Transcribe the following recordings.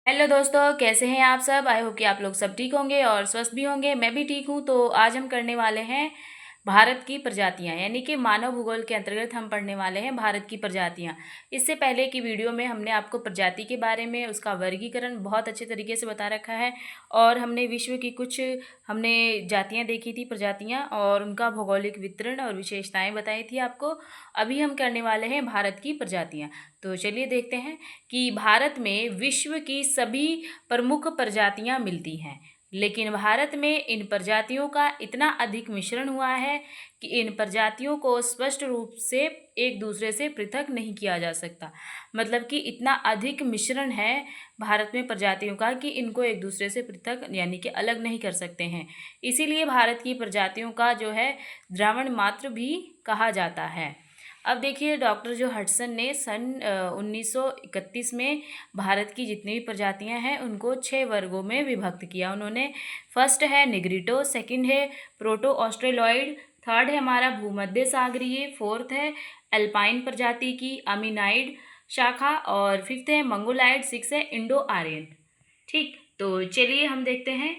Hello दोस्तों, कैसे हैं आप सब। आई होप कि आप लोग सब ठीक होंगे और स्वस्थ भी होंगे। मैं भी ठीक हूँ। तो आज हम करने वाले हैं भारत की प्रजातियां, यानी कि मानव भूगोल के अंतर्गत हम पढ़ने वाले हैं भारत की प्रजातियां। इससे पहले की वीडियो में हमने आपको प्रजाति के बारे में, उसका वर्गीकरण बहुत अच्छे तरीके से बता रखा है और हमने विश्व की कुछ हमने जातियां देखी थी, प्रजातियां, और उनका भौगोलिक वितरण और विशेषताएं बताई थी आपको। अभी हम करने वाले हैं भारत की प्रजातियां। तो चलिए देखते हैं कि भारत में विश्व की सभी प्रमुख प्रजातियां मिलती हैं, लेकिन भारत में इन प्रजातियों का इतना अधिक मिश्रण हुआ है कि इन प्रजातियों को स्पष्ट रूप से एक दूसरे से पृथक नहीं किया जा सकता। मतलब कि इतना अधिक मिश्रण है भारत में प्रजातियों का कि इनको एक दूसरे से पृथक यानी कि अलग नहीं कर सकते हैं। इसीलिए भारत की प्रजातियों का जो है द्रविड़ मात्र भी कहा जाता है। अब देखिए, डॉक्टर जो हडसन ने सन 1931 में भारत की जितनी भी प्रजातियां हैं उनको 6 वर्गों में विभक्त किया उन्होंने। फर्स्ट है निग्रिटो, सेकंड है प्रोटो ऑस्ट्रेलॉइड, थर्ड है हमारा भूमध्य सागरीय, फोर्थ है अल्पाइन प्रजाति की अमीनाइड शाखा, और फिफ्थ है मंगोलाइड, सिक्स है इंडो आर्यन। ठीक, तो चलिए हम देखते हैं।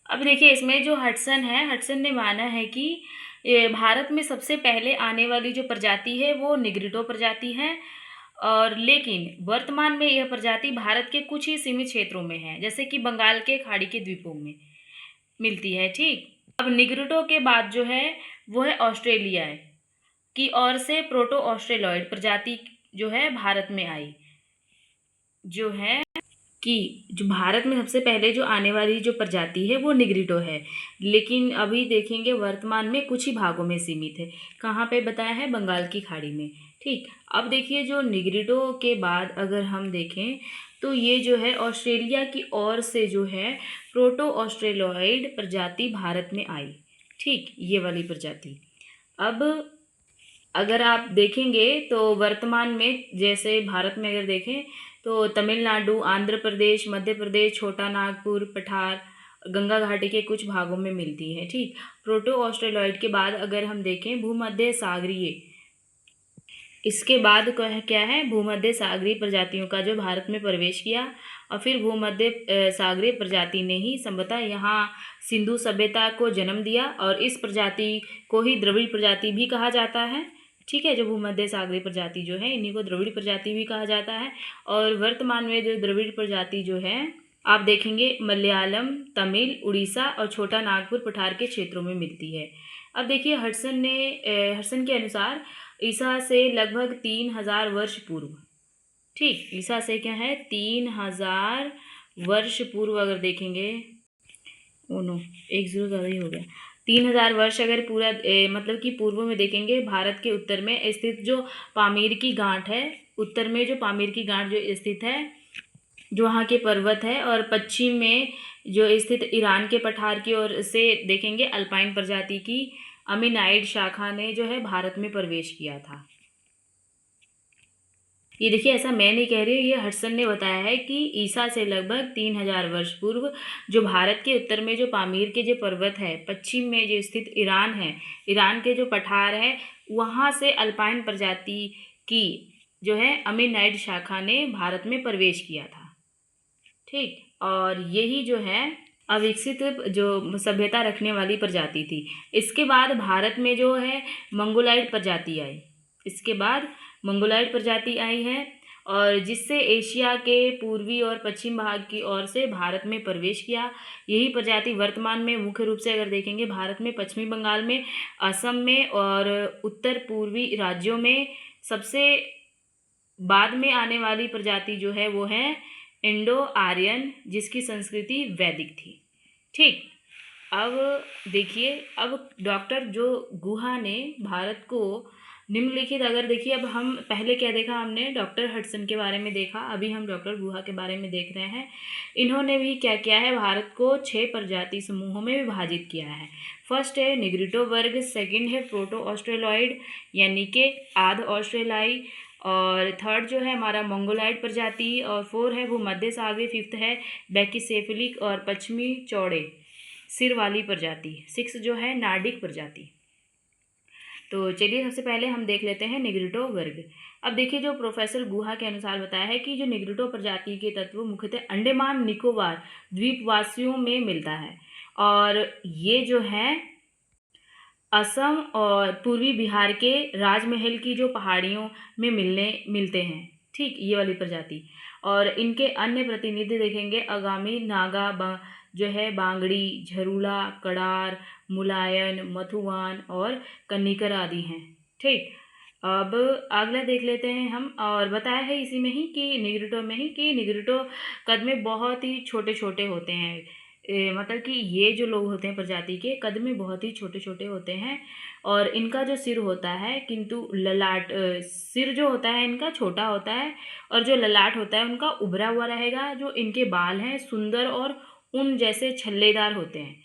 अब देखिए, इसमें जो हडसन ने माना है कि ये भारत में सबसे पहले आने वाली जो प्रजाति है वो निग्रिटो प्रजाति है, और लेकिन वर्तमान में यह प्रजाति भारत के कुछ ही सीमित क्षेत्रों में है, जैसे कि बंगाल के खाड़ी के द्वीपों में मिलती है। ठीक, अब निग्रिटो के बाद जो है वो है ऑस्ट्रेलिया की ओर से प्रोटो ऑस्ट्रेलॉइड प्रजाति जो है भारत में आई, जो है कि जो भारत में सबसे पहले जो आने वाली जो प्रजाति है वो निग्रिटो है, लेकिन अभी देखेंगे वर्तमान में कुछ ही भागों में सीमित है। कहाँ पे बताया है? बंगाल की खाड़ी में। ठीक, अब देखिए, जो निग्रिटो के बाद अगर हम देखें तो ये जो है ऑस्ट्रेलिया की ओर से जो है प्रोटो ऑस्ट्रेलॉइड प्रजाति भारत में आई। ठीक, ये वाली प्रजाति। अब अगर आप देखेंगे तो वर्तमान में जैसे भारत में अगर देखें तो तमिलनाडु, आंध्र प्रदेश, मध्य प्रदेश, छोटा नागपुर, पठार, गंगा घाटी के कुछ भागों में मिलती है। ठीक, प्रोटो ऑस्ट्रेलॉइड के बाद अगर हम देखें भूमध्य सागरीय, इसके बाद क्या है? भूमध्य सागरीय प्रजातियों का जो भारत में प्रवेश किया, और फिर भूमध्य सागरीय प्रजाति ने ही संभवतः यहाँ सिंधु सभ्यता को जन्म दिया, और इस प्रजाति को ही द्रविड़ प्रजाति भी कहा जाता है। ठीक है, जो भूमध्य सागरीय प्रजाति जो है इन्हीं को द्रविड़ प्रजाति भी कहा जाता है। और वर्तमान में जो द्रविड़ प्रजाति जो है आप देखेंगे मलयालम, तमिल, उड़ीसा और छोटा नागपुर पठार के क्षेत्रों में मिलती है। अब देखिए, हडसन के अनुसार ईसा से लगभग 3000 वर्ष पूर्व, ठीक, ईसा से क्या है 3000 वर्ष पूर्व अगर देखेंगे, ओ नो, एक जीरो ज़्यादा ही हो गया, 3000 वर्ष अगर पूरा मतलब कि पूर्व में देखेंगे, भारत के उत्तर में स्थित जो पामीर की गांठ है, उत्तर में जो पामीर की गांठ जो स्थित है, जो वहाँ के पर्वत है, और पश्चिम में जो स्थित ईरान के पठार की ओर से देखेंगे अल्पाइन प्रजाति की अमीनाइड शाखा ने जो है भारत में प्रवेश किया था। ये देखिए, ऐसा मैं नहीं कह रही हूँ, ये हडसन ने बताया है कि ईसा से लगभग 3000 वर्ष पूर्व जो भारत के उत्तर में जो पामीर के जो पर्वत है, पश्चिम में जो स्थित ईरान है, ईरान के जो पठार है, वहाँ से अल्पाइन प्रजाति की जो है अमीनाइड शाखा ने भारत में प्रवेश किया था। ठीक, और यही जो है अविकसित जो सभ्यता रखने वाली प्रजाति थी। इसके बाद भारत में जो है मंगोलाइड प्रजाति आई, इसके बाद मंगोलाइड प्रजाति आई है, और जिससे एशिया के पूर्वी और पश्चिम भाग की ओर से भारत में प्रवेश किया। यही प्रजाति वर्तमान में मुख्य रूप से अगर देखेंगे भारत में पश्चिमी बंगाल में, असम में और उत्तर पूर्वी राज्यों में सबसे बाद में आने वाली प्रजाति जो है वो है इंडो आर्यन, जिसकी संस्कृति वैदिक थी। ठीक, अब देखिए, अब डॉक्टर जो गुहा ने भारत को निम्नलिखित, अगर देखिए, अब हम पहले क्या देखा, हमने डॉक्टर हडसन के बारे में देखा, अभी हम डॉक्टर गुहा के बारे में देख रहे हैं। इन्होंने भी क्या किया है, भारत को 6 प्रजाति समूहों में विभाजित किया है। फर्स्ट है निग्रिटो वर्ग, सेकंड है प्रोटो ऑस्ट्रेलॉइड यानी कि आध ऑस्ट्रेलाई, और थर्ड जो है हमारा मंगोलाइड प्रजाति, और फोर है भूमध्य सागरीय, फिफ्थ है बैकिसेफलिक और पश्चिमी चौड़े सिर वाली प्रजाति, सिक्स जो है नार्डिक प्रजाति। तो चलिए सबसे पहले हम देख लेते हैं निग्रिटो वर्ग। अब देखिए जो प्रोफेसर गुहा के अनुसार बताया है कि जो निग्रिटो प्रजाति के तत्व मुख्यतः अंडमान निकोबार द्वीपवासियों में मिलता है, और ये जो है असम और पूर्वी बिहार के राजमहल की जो पहाड़ियों में मिलते हैं। ठीक, ये वाली प्रजाति। और इनके अन्य प्रतिनिधि देखेंगे आगामी नागा जो है बांगड़ी, झरूला, कड़ार, मुलायन, मथुवान और कन्निकर आदि हैं। ठीक, अब अगला देख लेते हैं हम। और बताया है इसी में ही कि निग्रिटो में ही कि निग्रिटो कद में बहुत ही छोटे छोटे होते हैं। मतलब कि ये जो लोग होते हैं प्रजाति के कद में बहुत ही छोटे छोटे होते हैं, और इनका जो सिर होता है किंतु ललाट सिर जो होता है इनका छोटा होता है, और जो ललाट होता है उनका उभरा हुआ रहेगा। जो इनके बाल हैं सुंदर और ऊन जैसे छल्लेदार होते हैं,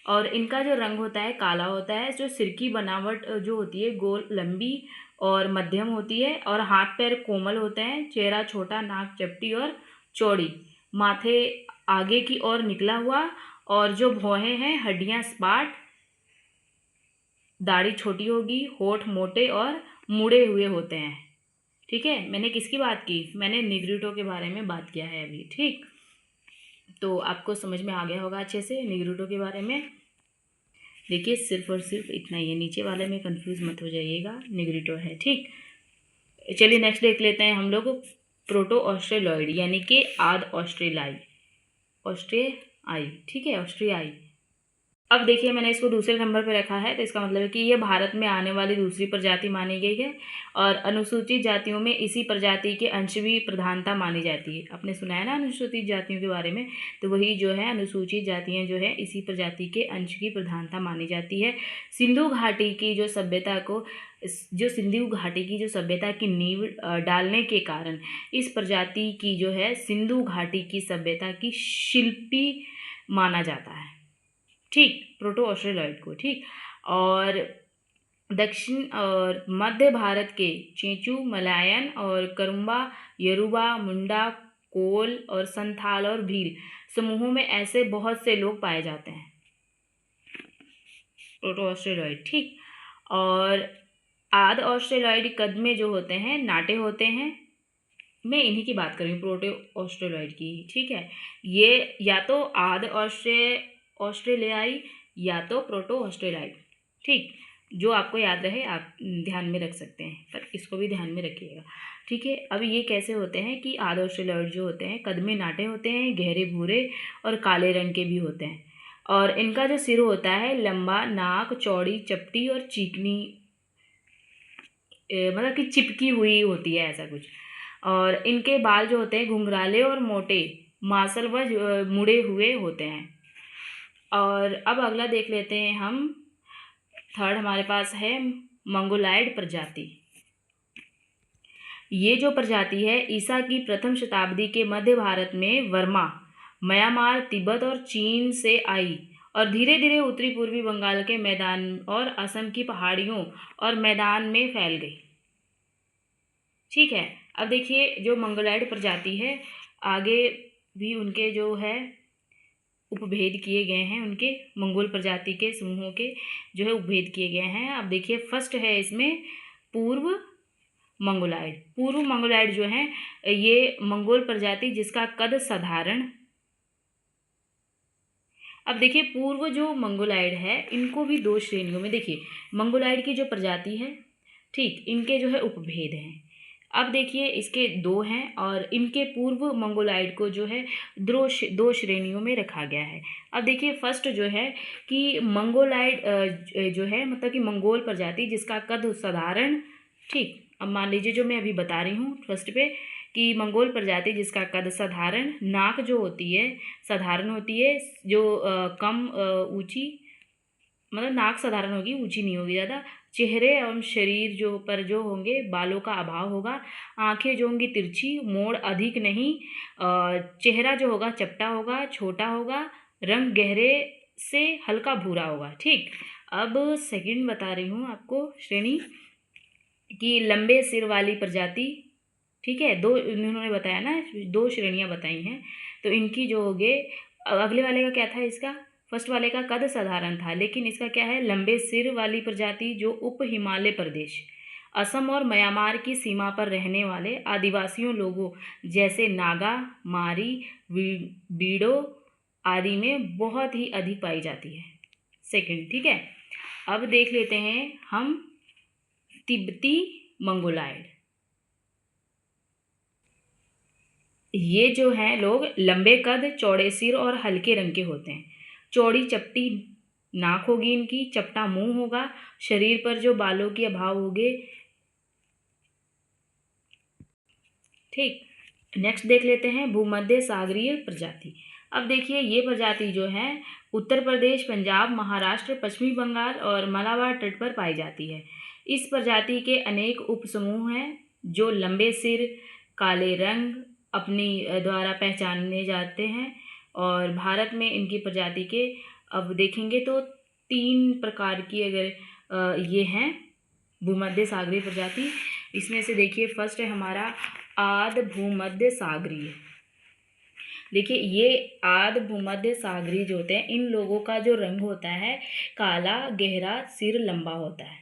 और इनका जो रंग होता है काला होता है। जो सिर की बनावट जो होती है गोल, लंबी और मध्यम होती है, और हाथ पैर कोमल होते हैं। चेहरा छोटा, नाक चपटी और चौड़ी, माथे आगे की ओर निकला हुआ, और जो भौहें हैं हड्डियां सपाट, दाढ़ी छोटी होगी, होठ मोटे और मुड़े हुए होते हैं। ठीक है, मैंने किसकी बात की? मैंने निग्रिटो के बारे में बात किया है अभी। ठीक, तो आपको समझ में आ गया होगा अच्छे से निग्रिटो के बारे में। देखिए सिर्फ और सिर्फ इतना ही है, नीचे वाले में कंफ्यूज मत हो जाइएगा, निग्रिटो है। ठीक, चलिए नेक्स्ट देख लेते हैं हम लोग प्रोटो ऑस्ट्रेलॉइड यानी कि आद ऑस्ट्रेलाई। ठीक है, ऑस्ट्रियाई। अब देखिए मैंने इसको दूसरे नंबर पर रखा है, तो इसका मतलब है कि ये भारत में आने वाली दूसरी प्रजाति मानी गई है, और अनुसूचित जातियों में इसी प्रजाति के अंश भी प्रधानता मानी जाती है। आपने सुना है ना अनुसूचित जातियों के बारे में, तो वही जो है अनुसूचित जातियां जो है इसी प्रजाति के अंश की प्रधानता मानी जाती है। सिंधु घाटी की जो सभ्यता की नींव डालने के कारण इस प्रजाति की जो है सिंधु घाटी की सभ्यता की शिल्पी माना जाता है। ठीक, प्रोटो ऑस्ट्रेलॉइड को। ठीक, और दक्षिण और मध्य भारत के चेंचू, मलायन और करुम्बा, यरुबा, मुंडा, कोल और संथाल और भील समूहों में ऐसे बहुत से लोग पाए जाते हैं। Proto Australoid. ठीक, और आद ऑस्ट्रेलॉइड कद में जो होते हैं नाटे होते हैं। मैं इन्हीं की बात कर रही हूँ, प्रोटो ऑस्ट्रेलॉइड की। ठीक है, ये या तो आद ऑस्ट्रेलियाई या तो प्रोटो ऑस्ट्रेलॉइड। ठीक, जो आपको याद रहे आप ध्यान में रख सकते हैं, पर इसको भी ध्यान में रखिएगा। ठीक है, अब ये कैसे होते हैं कि आद ऑस्ट्रेलॉइड जो होते हैं कद में नाटे होते हैं, गहरे भूरे और काले रंग के भी होते हैं, और इनका जो सिर होता है लंबा, नाक चौड़ी, चपटी और चिकनी, मतलब कि चिपकी हुई होती है ऐसा कुछ। और इनके बाल जो होते हैं घुंघराले और मोटे, मांसल व मुड़े हुए होते हैं। और अब अगला देख लेते हैं हम। थर्ड हमारे पास है मंगोलायड प्रजाति। ये जो प्रजाति है ईसा की प्रथम शताब्दी के मध्य भारत में वर्मा, म्यांमार, तिब्बत और चीन से आई, और धीरे धीरे उत्तरी पूर्वी बंगाल के मैदान और असम की पहाड़ियों और मैदान में फैल गई। ठीक है, अब देखिए जो मंगोलायड प्रजाति है आगे भी उनके जो है उपभेद किए गए हैं, उनके मंगोल प्रजाति के समूहों के जो है उपभेद किए गए हैं। अब देखिए फर्स्ट है इसमें पूर्व मंगोलायड। पूर्व मंगोलायड जो है ये मंगोल प्रजाति जिसका कद साधारण। अब देखिए पूर्व जो मंगोलायड है इनको भी दो श्रेणियों में, देखिए मंगोलायड की जो प्रजाति है, ठीक, इनके जो है उपभेद हैं। अब देखिए इसके दो हैं, और इनके पूर्व मंगोलायड को जो है दो श्रेणियों में रखा गया है। अब देखिए फर्स्ट जो है कि मंगोलायड जो है मतलब कि मंगोल प्रजाति जिसका कद साधारण। ठीक, अब मान लीजिए जो मैं अभी बता रही हूँ फर्स्ट पे कि मंगोल प्रजाति जिसका कद साधारण, नाक जो होती है साधारण होती है, जो कम ऊंची, मतलब नाक साधारण होगी, ऊंची नहीं होगी ज़्यादा। चेहरे एवं शरीर जो पर जो होंगे बालों का अभाव होगा। आंखें जो होंगी तिरछी, मोड़ अधिक नहीं। चेहरा जो होगा चपटा होगा, छोटा होगा, रंग गहरे से हल्का भूरा होगा। ठीक, अब सेकंड बता रही हूँ आपको श्रेणी कि लंबे सिर वाली प्रजाति। ठीक है, दो इन्होंने बताया ना, दो श्रेणियाँ बताई हैं, तो इनकी जो होगे, अगले वाले का क्या था इसका, फर्स्ट वाले का कद साधारण था, लेकिन इसका क्या है, लंबे सिर वाली प्रजाति जो उप हिमालय प्रदेश, असम और म्यांमार की सीमा पर रहने वाले आदिवासियों लोगों जैसे नागा, मारी, बीडो आदि में बहुत ही अधिक पाई जाती है। सेकंड, ठीक है। अब देख लेते हैं हम तिब्बती मंगोलायड। ये जो हैं लोग लंबे कद, चौड़े सिर और हल्के रंग के होते हैं। चौड़ी चपटी नाक होगी इनकी, चपटा मुंह होगा, शरीर पर जो बालों के अभाव होंगे। ठीक, नेक्स्ट देख लेते हैं भूमध्य सागरीय प्रजाति। अब देखिए ये प्रजाति जो है उत्तर प्रदेश, पंजाब, महाराष्ट्र, पश्चिमी बंगाल और मलाबार तट पर पाई जाती है। इस प्रजाति के अनेक उपसमूह हैं जो लंबे सिर, काले रंग अपनी द्वारा पहचाने जाते हैं। और भारत में इनकी प्रजाति के अब देखेंगे तो 3 प्रकार की अगर ये हैं भूमध्य सागरीय प्रजाति। इसमें से देखिए फर्स्ट है हमारा आद भूमध्य सागरीय। देखिए ये आद भूमध्य सागरीय जो होते हैं, इन लोगों का जो रंग होता है काला, गहरा, सिर लंबा होता है।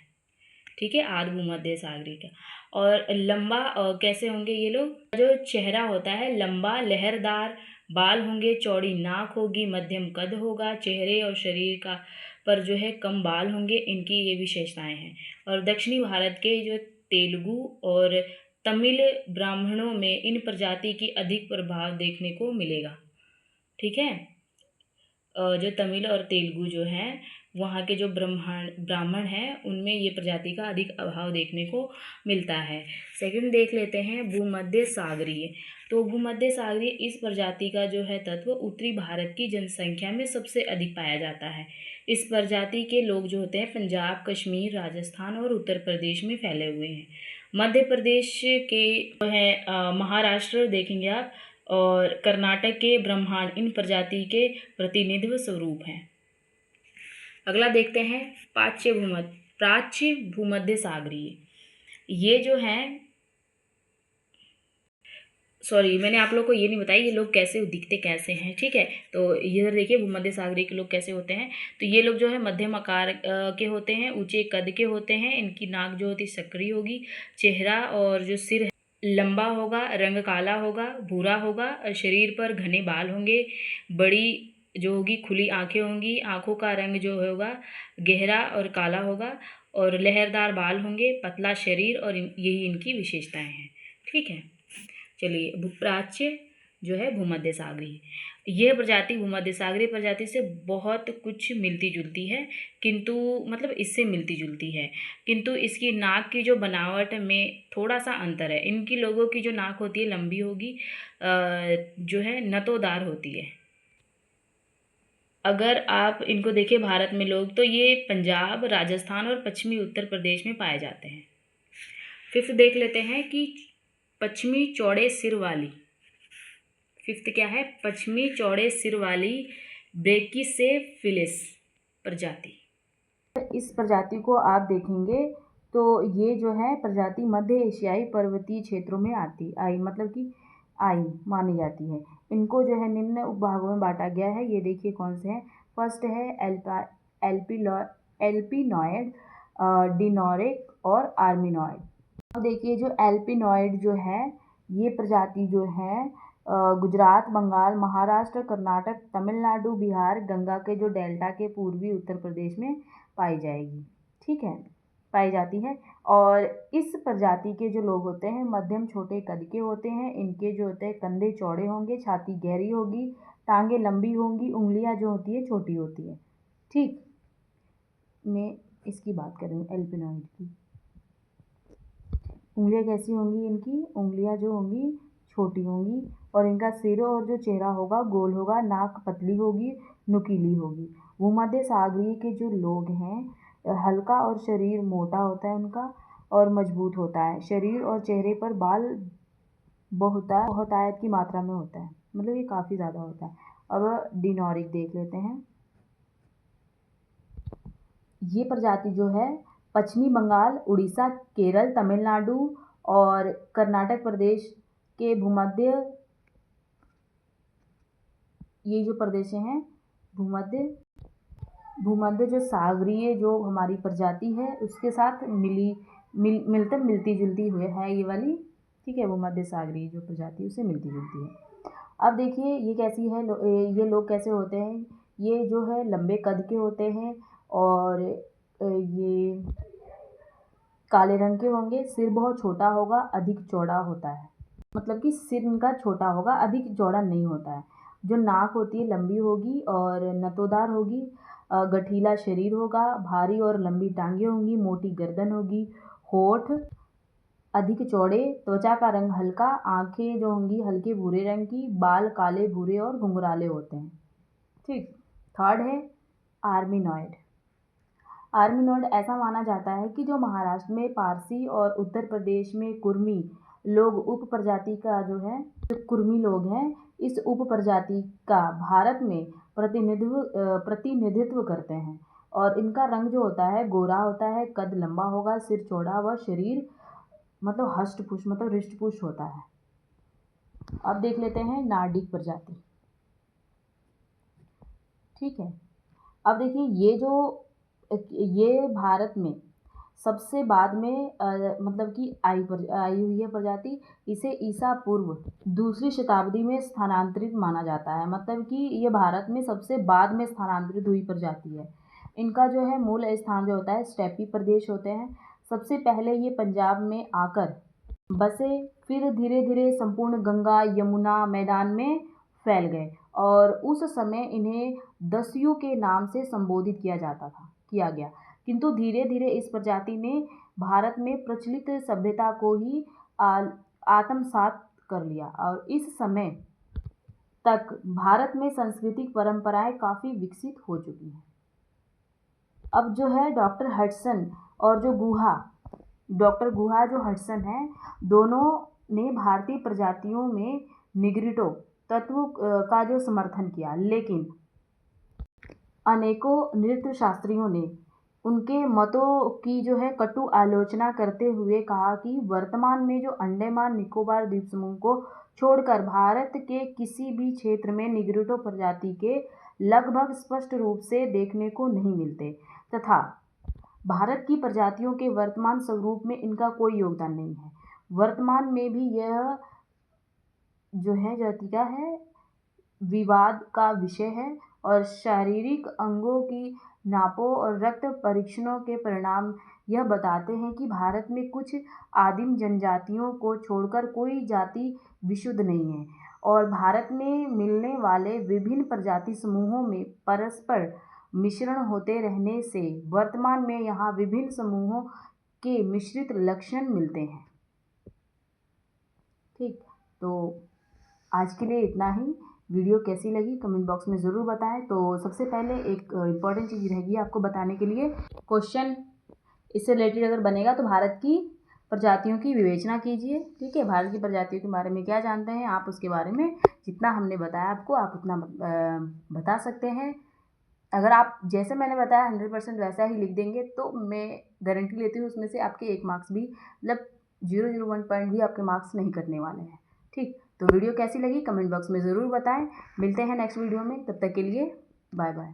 ठीक है, आद भूमध्य सागरीय का। और लंबा कैसे होंगे ये लोग, जो चेहरा होता है लंबा, लहरदार, बाल होंगे, चौड़ी नाक होगी, मध्यम कद होगा, चेहरे और शरीर का पर जो है कम बाल होंगे, इनकी ये विशेषताएं हैं। और दक्षिणी भारत के जो तेलुगु और तमिल ब्राह्मणों में इन प्रजाति की अधिक प्रभाव देखने को मिलेगा। ठीक है, जो तमिल और तेलुगु जो हैं वहाँ के जो ब्राह्मण हैं उनमें ये प्रजाति का अधिक अभाव देखने को मिलता है। सेकंड देख लेते हैं भूमध्य सागरीय। तो भूमध्य सागरीय इस प्रजाति का जो है तत्व उत्तरी भारत की जनसंख्या में सबसे अधिक पाया जाता है। इस प्रजाति के लोग जो होते हैं पंजाब, कश्मीर, राजस्थान और उत्तर प्रदेश में फैले हुए हैं। मध्य प्रदेश के जो है महाराष्ट्र देखेंगे आप और कर्नाटक के ब्रह्मांड इन प्रजाति के प्रतिनिधित्व स्वरूप हैं। अगला देखते हैं प्राच्य भूमध्य सागरीय। ये जो हैं मैंने आप लोग को ये नहीं बताया ये लोग कैसे दिखते कैसे हैं। ठीक है, तो इधर देखिए भूमध्य सागरीय के लोग कैसे होते हैं। तो ये लोग जो है मध्यम आकार के होते हैं, ऊंचे कद के होते हैं, इनकी नाक जो होती है सक्रिय होगी, चेहरा और जो सिर है लंबा होगा, रंग काला होगा, भूरा होगा, और शरीर पर घने बाल होंगे, बड़ी जो होगी खुली आंखें होंगी, आंखों का रंग जो होगा गहरा और काला होगा, और लहरदार बाल होंगे, पतला शरीर, और यही इनकी विशेषताएं हैं। ठीक है, चलिए प्राच्य जो है भूमध्य सागरीय, यह प्रजाति भूमध्य सागरीय प्रजाति से बहुत कुछ मिलती जुलती है, किंतु मतलब इससे मिलती जुलती है, किंतु इसकी नाक की जो बनावट में थोड़ा सा अंतर है। इनकी लोगों की जो नाक होती है लंबी होगी, जो है नतोदार होती है। अगर आप इनको देखें भारत में लोग तो ये पंजाब, राजस्थान और पश्चिमी उत्तर प्रदेश में पाए जाते हैं। फिफ्थ देख लेते हैं कि पश्चिमी चौड़े सिर वाली, फिफ्थ क्या है, पश्चिमी चौड़े सिर वाली ब्रैकिसेफिलिस प्रजाति। इस प्रजाति को आप देखेंगे तो ये जो है प्रजाति मध्य एशियाई पर्वतीय क्षेत्रों में आई मानी जाती है। इनको जो है निम्न उपभागों में बांटा गया है। ये देखिए कौन से हैं। फर्स्ट है एल्पिनॉयड, डिनोरिक और आर्मिनॉयड। अब देखिए जो एल्पिनॉयड जो है ये प्रजाति जो है गुजरात, बंगाल, महाराष्ट्र, कर्नाटक, तमिलनाडु, बिहार, गंगा के जो डेल्टा के पूर्वी उत्तर प्रदेश में पाई जाएगी। ठीक है, पाई जाती है। और इस प्रजाति के जो लोग होते हैं मध्यम छोटे कद के होते हैं। इनके जो होते हैं कंधे चौड़े होंगे, छाती गहरी होगी, टांगे लंबी होंगी, उंगलियां जो होती है छोटी होती है। ठीक, मैं इसकी बात कर रही हूँ एल्पिनॉइड की। उंगलियां कैसी होंगी, इनकी उंगलियां जो होंगी छोटी होंगी, और इनका सिर और जो चेहरा होगा गोल होगा, नाक पतली होगी, नुकीली होगी। भूमध्य सागरीय के जो लोग हैं हल्का और शरीर मोटा होता है उनका और मजबूत होता है। शरीर और चेहरे पर बाल बहुतायत की मात्रा में होता है, मतलब ये काफ़ी ज़्यादा होता है। अब डिनोरिक देख लेते हैं। ये प्रजाति जो है पश्चिमी बंगाल, उड़ीसा, केरल, तमिलनाडु और कर्नाटक प्रदेश के भूमध्य, ये जो प्रदेश हैं भूमध्य भूमध्य जो सागरीय जो हमारी प्रजाति है उसके साथ मिलती जुलती हुए है ये वाली, ठीक है। भूमध्य सागरीय जो प्रजाति उससे मिलती जुलती है। अब देखिए ये कैसी है, ये लोग कैसे होते हैं, ये जो है लंबे कद के होते हैं और ये काले रंग के होंगे, सिर बहुत छोटा होगा, अधिक चौड़ा होता है, मतलब कि सिर इनका छोटा होगा, अधिक चौड़ा नहीं होता है। जो नाक होती है लंबी होगी और नतोदार होगी, गठीला शरीर होगा, भारी और लंबी टांगें होंगी, मोटी गर्दन होगी, होठ अधिक चौड़े, त्वचा का रंग हल्का, आंखें जो होंगी हल्के भूरे रंग की, बाल काले भूरे और घुंघराले होते हैं, ठीक। थर्ड है आर्मीनॉइड। आर्मीनॉइड ऐसा माना जाता है कि जो महाराष्ट्र में पारसी और उत्तर प्रदेश में कुर्मी लोग उप प्रजाति का जो है, जो कुर्मी लोग हैं, इस उप प्रजाति का भारत में प्रतिनिधित्व करते हैं। और इनका रंग जो होता है गोरा होता है, कद लंबा होगा, सिर चौड़ा व शरीर मतलब हष्ट-पुष्ट मतलब हृष्ट-पुष्ट होता है। अब देख लेते हैं नार्डिक प्रजाति, ठीक है। अब देखिए ये भारत में सबसे बाद में मतलब कि आई हुई है प्रजाति। इसे ईसा पूर्व दूसरी शताब्दी में स्थानांतरित माना जाता है, मतलब कि ये भारत में सबसे बाद में स्थानांतरित हुई प्रजाति है। इनका जो है मूल स्थान जो होता है स्टेपी प्रदेश होते हैं। सबसे पहले ये पंजाब में आकर बसे, फिर धीरे धीरे संपूर्ण गंगा यमुना मैदान में फैल गए और उस समय इन्हें दस्यु के नाम से संबोधित किया गया। किंतु धीरे धीरे इस प्रजाति ने भारत में प्रचलित सभ्यता को ही आत्मसात कर लिया और इस समय तक भारत में सांस्कृतिक परंपराएं काफ़ी विकसित हो चुकी हैं। अब जो है डॉक्टर हडसन और डॉक्टर गुहा जो हडसन है, दोनों ने भारतीय प्रजातियों में निग्रिटो तत्व का जो समर्थन किया, लेकिन अनेकों नृत्य शास्त्रियों ने उनके मतों की जो है कटु आलोचना करते हुए कहा कि वर्तमान में जो अंडमान निकोबार द्वीप समूह को छोड़कर भारत के किसी भी क्षेत्र में निग्रिटो प्रजाति के लगभग स्पष्ट रूप से देखने को नहीं मिलते तथा भारत की प्रजातियों के वर्तमान स्वरूप में इनका कोई योगदान नहीं है। वर्तमान में भी यह जो है जातिका है विवाद का विषय है और शारीरिक अंगों की नापों और रक्त परीक्षणों के परिणाम यह बताते हैं कि भारत में कुछ आदिम जनजातियों को छोड़कर कोई जाति विशुद्ध नहीं है और भारत में मिलने वाले विभिन्न प्रजाति समूहों में परस्पर मिश्रण होते रहने से वर्तमान में यहाँ विभिन्न समूहों के मिश्रित लक्षण मिलते हैं, ठीक। तो आज के लिए इतना ही। वीडियो कैसी लगी कमेंट बॉक्स में ज़रूर बताएं। तो सबसे पहले एक इम्पॉर्टेंट चीज़ रहेगी आपको बताने के लिए, क्वेश्चन इससे रिलेटेड अगर बनेगा तो भारत की प्रजातियों की विवेचना कीजिए, ठीक है। भारत की प्रजातियों के बारे में क्या जानते हैं आप, उसके बारे में जितना हमने बताया आपको आप उतना बता सकते हैं। अगर आप जैसे मैंने बताया 100% वैसा ही लिख देंगे तो मैं गारंटी लेती हूँ उसमें से आपके 1 मार्क्स भी मतलब 001 पॉइंट भी आपके मार्क्स नहीं कटने वाले हैं, ठीक। तो वीडियो कैसी लगी कमेंट बॉक्स में ज़रूर बताएं। मिलते हैं नेक्स्ट वीडियो में, तब तक के लिए बाय बाय।